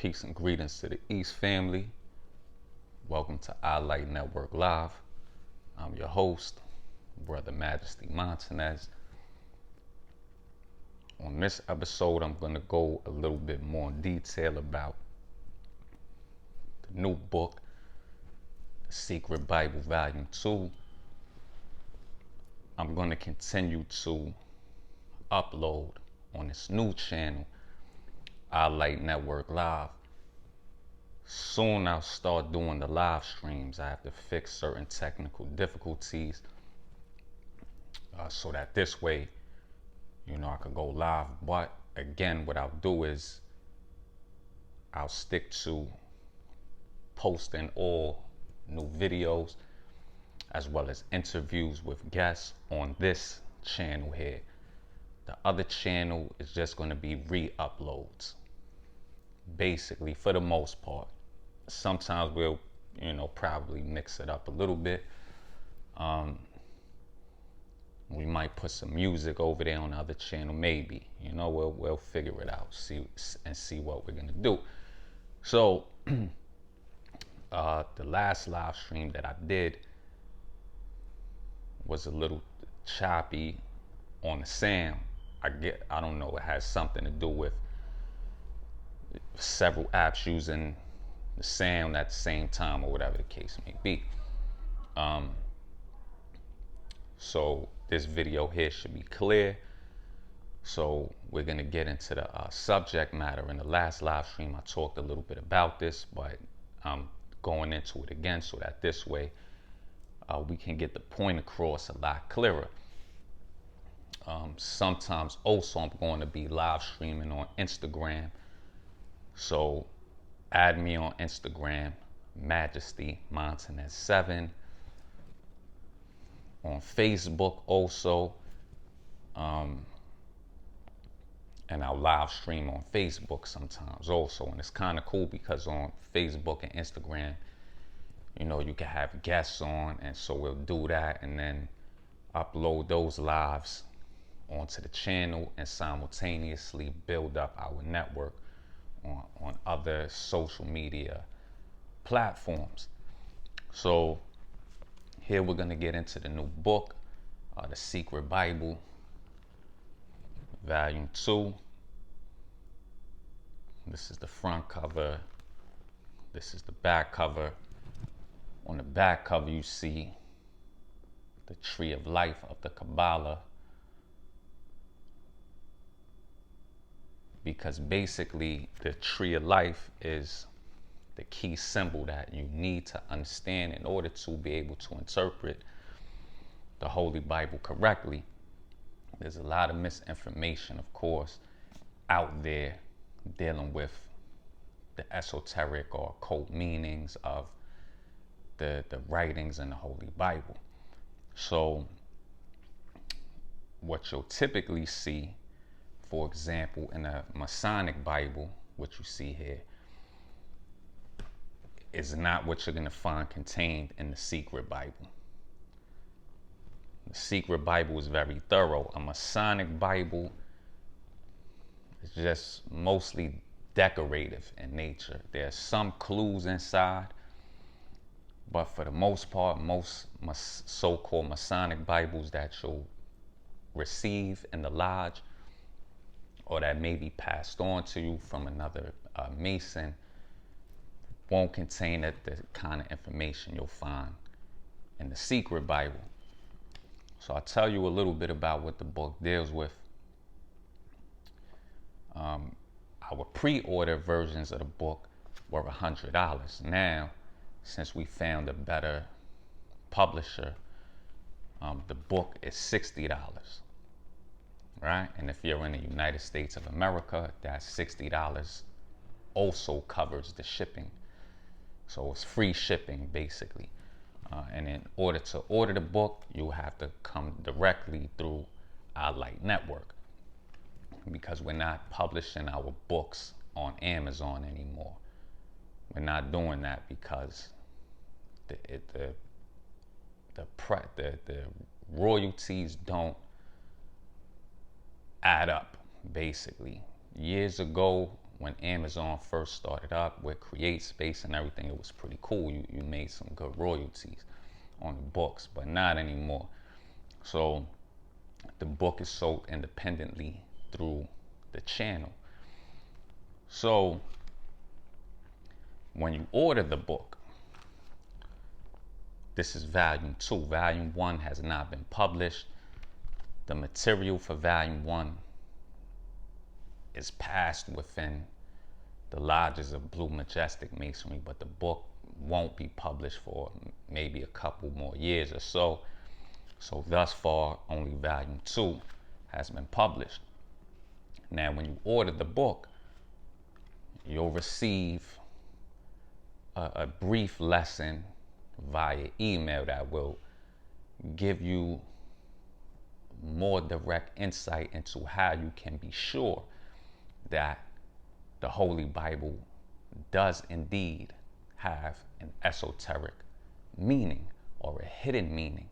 Peace and greetings to the East family. Welcome to iLight Network Live. I'm your host, Brother Majesty Montanez. On this episode, I'm going to go a little bit more in detail about the new book, The Secret Bible, Volume 2. I'm going to continue to upload on this new channel, iLight Network Live. Soon I'll start doing the live streams. I have to fix certain technical difficulties so that this way, I could go live. But again, what I'll do is I'll stick to posting all new videos as well as interviews with guests on this channel here. The other channel is just going to be re-uploads, basically, for the most part. Sometimes we'll, probably mix it up a little bit. We might put some music over there on the other channel, maybe. We'll figure it out, see what we're gonna do. So, the last live stream that I did was a little choppy on the sound. I don't know. It has something to do with several apps using the sound at the same time, or whatever the case may be. So this video here should be clear. So we're gonna get into the subject matter. In the last live stream, I talked a little bit about this, but I'm going into it again so that this way we can get the point across a lot clearer. Sometimes also I'm going to be live streaming on Instagram. So add me on Instagram, Majesty Montanez 7. On Facebook also. And I'll live stream on Facebook sometimes also. And it's kind of cool because on Facebook and Instagram, you can have guests on. And so we'll do that and then upload those lives onto the channel and simultaneously build up our network on other social media platforms. So here we're going to get into the new book, The Secret Bible, Volume 2. This is the front cover. This is the back cover. On the back cover, you see the Tree of Life of the Kabbalah. Because basically, the Tree of Life is the key symbol that you need to understand in order to be able to interpret the Holy Bible correctly. There's a lot of misinformation, of course, out there dealing with the esoteric or occult meanings of the writings in the Holy Bible. So what you'll typically see, for example, in a Masonic Bible, what you see here, is not what you're going to find contained in the Secret Bible. The Secret Bible is very thorough. A Masonic Bible is just mostly decorative in nature. There's some clues inside, but for the most part, most so-called Masonic Bibles that you'll receive in the lodge or that may be passed on to you from another Mason won't contain the kind of information you'll find in the Secret Bible. So I'll tell you a little bit about what the book deals with. Our pre-order versions of the book were $100. Now, since we found a better publisher, the book is $60, right? And if you're in the United States of America, that $60 also covers the shipping. So it's free shipping, basically. And in order to order the book, you'll have to come directly through iLight Network, because we're not publishing our books on Amazon anymore. We're not doing that because the royalties don't add up, basically. Years ago, when Amazon first started up with CreateSpace and everything, it was pretty cool. You made some good royalties on the books, but not anymore. So the book is sold independently through the channel. So when you order the book, this is volume 2. Volume 1 has not been published. The material for volume 1 is passed within the lodges of Blue Majestic Masonry, but the book won't be published for maybe a couple more years or so. So thus far, only volume 2 has been published. Now, when you order the book, you'll receive a brief lesson via email that will give you more direct insight into how you can be sure that the Holy Bible does indeed have an esoteric meaning or a hidden meaning,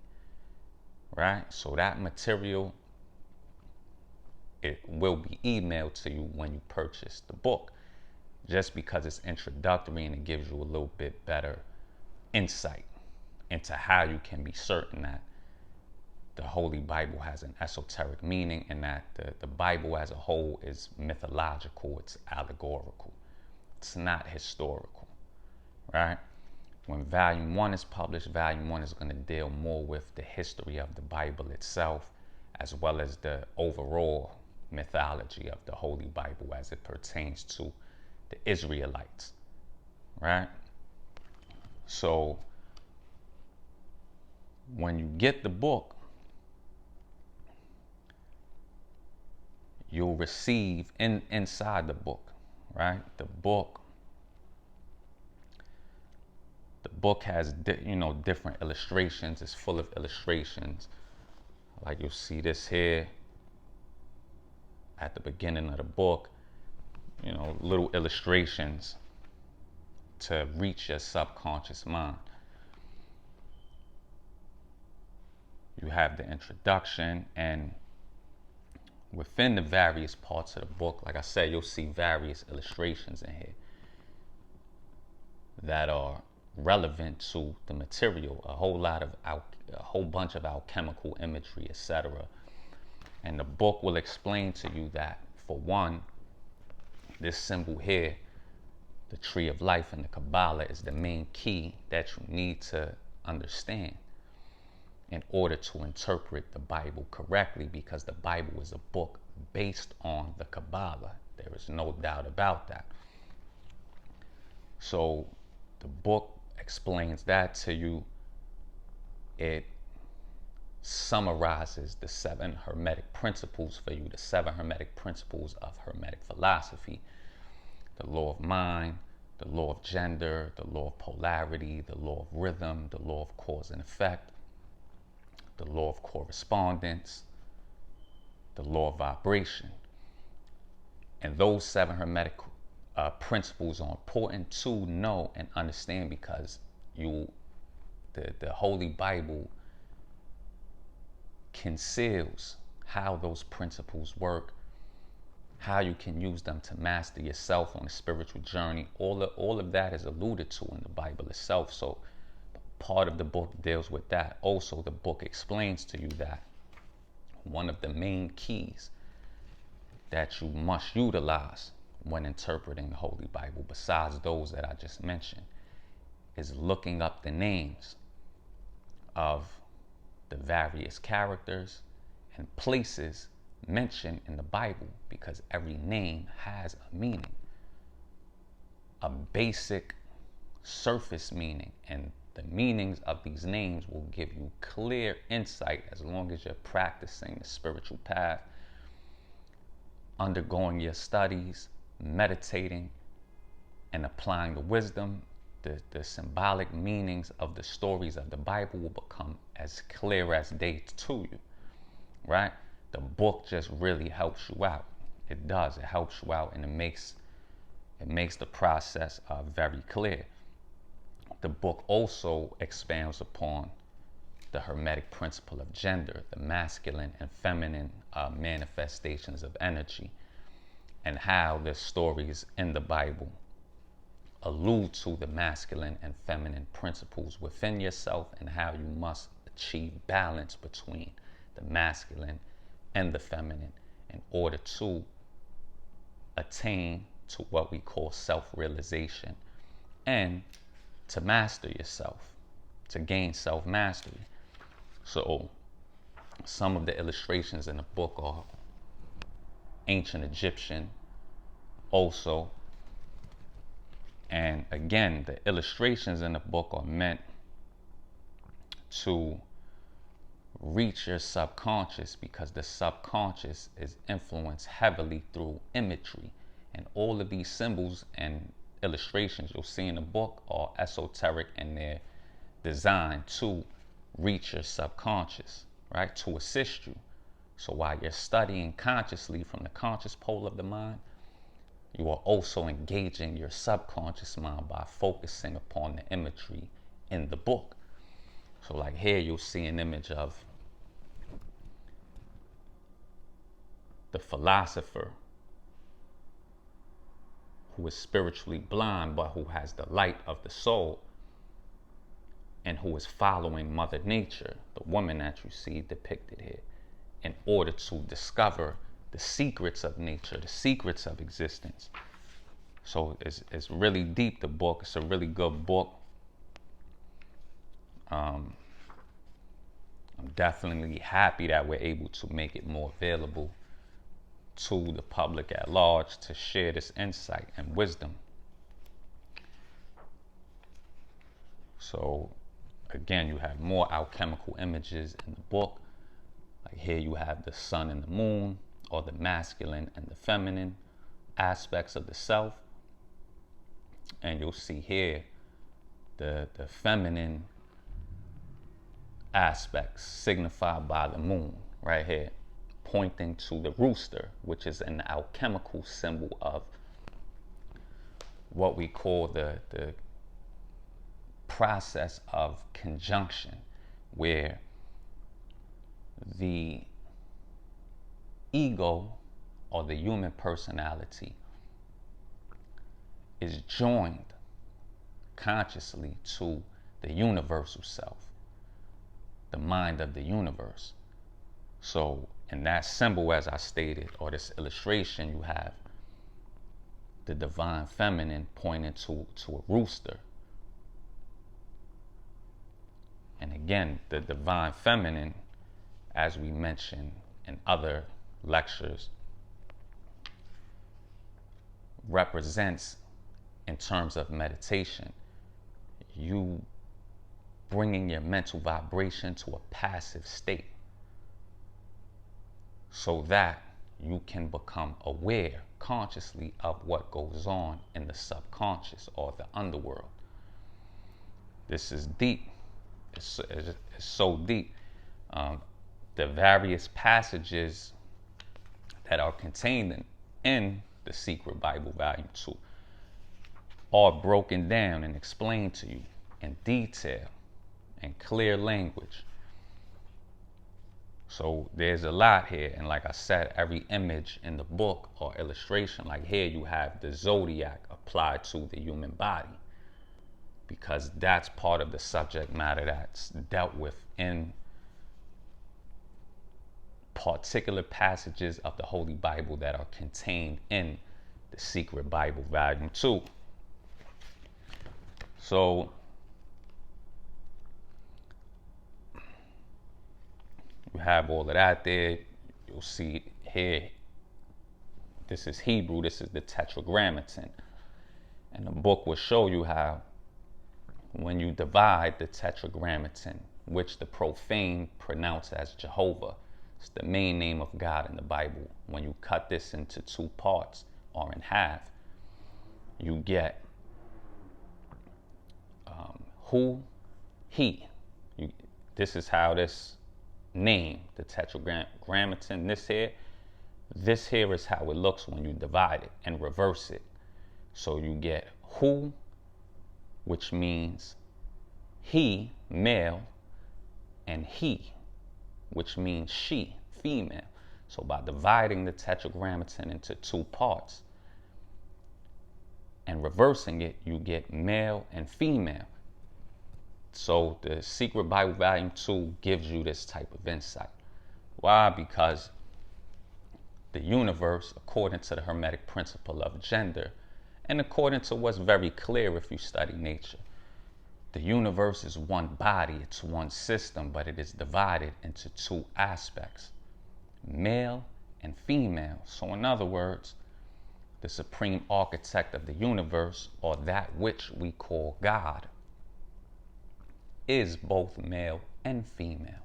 right? So that material, it will be emailed to you when you purchase the book, just because it's introductory and it gives you a little bit better insight into how you can be certain that the Holy Bible has an esoteric meaning and that the Bible as a whole is mythological, it's allegorical, it's not historical, right? When volume 1 is published, volume 1 is going to deal more with the history of the Bible itself, as well as the overall mythology of the Holy Bible as it pertains to the Israelites, right? So when you get the book, you'll receive inside the book, right? The book has different illustrations. It's full of illustrations. Like you'll see this here at the beginning of the book, little illustrations to reach your subconscious mind. You have the introduction, and within the various parts of the book, like I said, you'll see various illustrations in here that are relevant to the material, a whole bunch of alchemical imagery, etc. And the book will explain to you that, for one, this symbol here, the tree of life in the Kabbalah, is the main key that you need to understand in order to interpret the Bible correctly, because the Bible is a book based on the Kabbalah. There is no doubt about that. So the book explains that to you. It summarizes the 7 Hermetic principles for you, the 7 Hermetic principles of Hermetic philosophy: the law of mind, the law of gender, the law of polarity, the law of rhythm, the law of cause and effect, the law of correspondence, the law of vibration. And those 7 Hermetic principles are important to know and understand, because the Holy Bible conceals how those principles work, how you can use them to master yourself on a spiritual journey. All of that is alluded to in the Bible itself. So part of the book deals with that. Also, the book explains to you that one of the main keys that you must utilize when interpreting the Holy Bible, besides those that I just mentioned, is looking up the names of the various characters and places mentioned in the Bible, because every name has a meaning, a basic surface meaning, and the meanings of these names will give you clear insight as long as you're practicing the spiritual path, undergoing your studies, meditating, and applying the wisdom. The symbolic meanings of the stories of the Bible will become as clear as day to you, right? The book just really helps you out. It does. It helps you out, and it makes the process very clear. The book also expands upon the Hermetic principle of gender, the masculine and feminine manifestations of energy, and how the stories in the Bible allude to the masculine and feminine principles within yourself and how you must achieve balance between the masculine and the feminine in order to attain to what we call self-realization and to master yourself, to gain self-mastery. So some of the illustrations in the book are ancient Egyptian also. And again, the illustrations in the book are meant to reach your subconscious because the subconscious is influenced heavily through imagery. And all of these symbols and illustrations you'll see in the book are esoteric and they're designed to reach your subconscious, right? To assist you. So while you're studying consciously from the conscious pole of the mind, you are also engaging your subconscious mind by focusing upon the imagery in the book. So like here, you'll see an image of the philosopher who is spiritually blind, but who has the light of the soul and who is following Mother Nature, the woman that you see depicted here, in order to discover the secrets of nature, the secrets of existence. So it's really deep, the book. It's a really good book. I'm definitely happy that we're able to make it more available to the public at large to share this insight and wisdom. So again, you have more alchemical images in the book. Like here you have the sun and the moon, or the masculine and the feminine aspects of the self. And you'll see here the feminine aspects signified by the moon right here, pointing to the rooster, which is an alchemical symbol of what we call the process of conjunction, where the ego or the human personality is joined consciously to the universal self, the mind of the universe. So in that symbol, as I stated, or this illustration, you have the divine feminine pointing to a rooster. And again, the divine feminine, as we mentioned in other lectures, represents, in terms of meditation, you bringing your mental vibration to a passive state so that you can become aware consciously of what goes on in the subconscious or the underworld. This is deep. It's so deep. The various passages that are contained in the Secret Bible, Volume 2, are broken down and explained to you in detail and clear language. So there's a lot here, and like I said, every image in the book or illustration, like here you have the zodiac applied to the human body, because that's part of the subject matter that's dealt with in particular passages of the Holy Bible that are contained in the Secret Bible, Volume 2. So you have all of that there. You'll see here, this is Hebrew, this is the Tetragrammaton. And the book will show you how when you divide the Tetragrammaton, which the profane pronounce as Jehovah, it's the main name of God in the Bible. When you cut this into two parts or in half, you get who, he. This is how this name, the Tetragrammaton, this here is how it looks when you divide it and reverse it. So you get who, which means he, male, and he, which means she, female. So by dividing the tetragrammaton into two parts and reversing it, you get male and female. So the Secret Bible Volume 2 gives you this type of insight. Why? Because the universe, according to the Hermetic principle of gender, and according to what's very clear if you study nature, the universe is one body, it's one system, but it is divided into two aspects, male and female. So in other words, the supreme architect of the universe, or that which we call God, is both male and female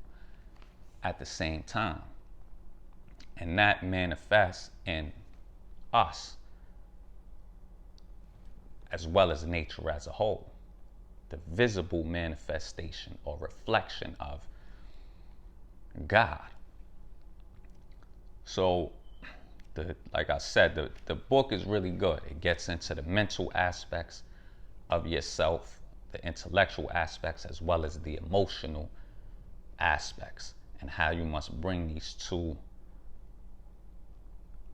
at the same time. And that manifests in us, as well as nature as a whole. The visible manifestation or reflection of God. So, like I said, the book is really good. It gets into the mental aspects of yourself, the intellectual aspects, as well as the emotional aspects, and how you must bring these two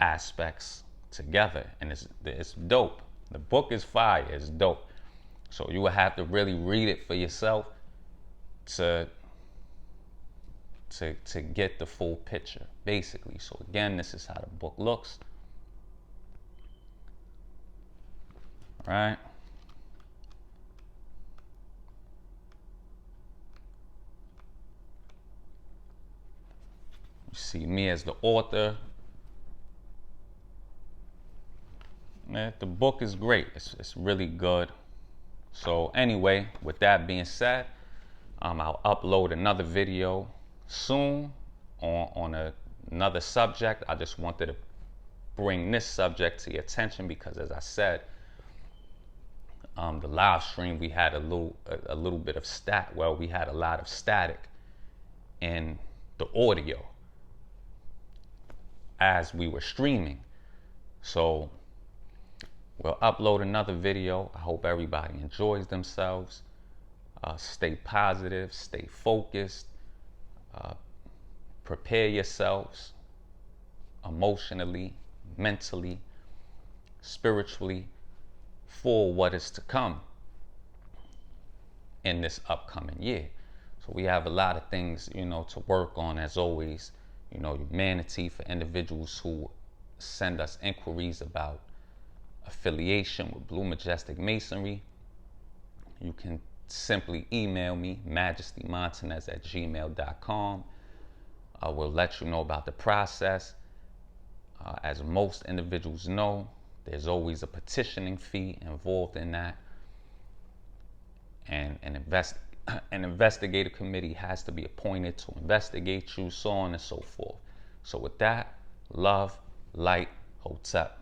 aspects together. And it's dope. The book is fire. It's dope. So you will have to really read it for yourself to get the full picture, basically. So again, this is how the book looks. All right. You see me as the author. Man, the book is great. It's really good. So anyway, with that being said, I'll upload another video soon on another subject. I just wanted to bring this subject to your attention because, as I said, the live stream, we had a little bit of we had a lot of static in the audio as we were streaming. So we'll upload another video. I hope everybody enjoys themselves. Stay positive, stay focused, prepare yourselves emotionally, mentally, spiritually for what is to come in this upcoming year. So we have a lot of things, to work on, as always. Humanity, for individuals who send us inquiries about affiliation with Blue Majestic Masonry, you can simply email me, majestymontanez@gmail.com. I will let you know about the process. As most individuals know, there's always a petitioning fee involved in that, and an investigative committee has to be appointed to investigate you, so on and so forth. So with that, love, light, Hotep.